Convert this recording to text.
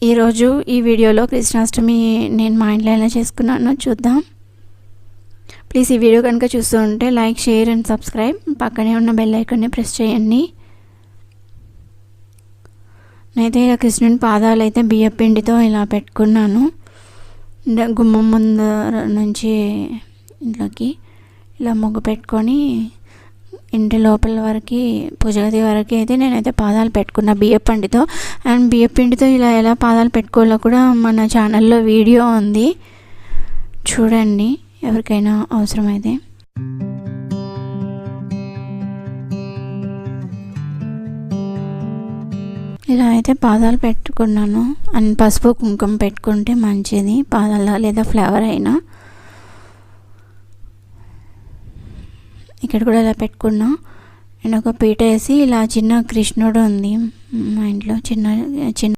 ఈరోజు ఈ వీడియోలో కృష్ణాష్టమి నేను మా ఇంట్లో ఎలా చేసుకున్నానో చూద్దాం. ప్లీజ్ ఈ వీడియో కనుక చూస్తూ ఉంటే లైక్, షేర్ అండ్ సబ్స్క్రైబ్. పక్కనే ఉన్న బెల్ ఐకాన్ని ప్రెస్ చేయండి. నేనైతే ఇలా కృష్ణుని పాదాలు అయితే బియ్య పిండితో ఇలా పెట్టుకున్నాను. గుమ్మం ముందు నుంచి ఇంట్లోకి ఇలా ముగ్గు పెట్టుకొని ఇంటి లోపల వరకు పూజ గది వరకు అయితే నేనైతే పాదాలు పెట్టుకున్నా బియ్యపిండితో. అండ్ బియ్యపిండితో ఇలా ఎలా పాదాలు పెట్టుకోవాలో కూడా మన ఛానల్లో వీడియో ఉంది, చూడండి ఎవరికైనా అవసరమైతే. ఇలా అయితే పాదాలు పెట్టుకున్నాను. అండ్ పసుపు కుంకుమ పెట్టుకుంటే మంచిది పాదాల, లేదా ఫ్లవర్ అయినా. ఇక్కడ కూడా ఇలా పెట్టుకున్నా. అండ్ ఒక పీట వేసి ఇలా చిన్న కృష్ణుడు ఉంది మా ఇంట్లో, చిన్న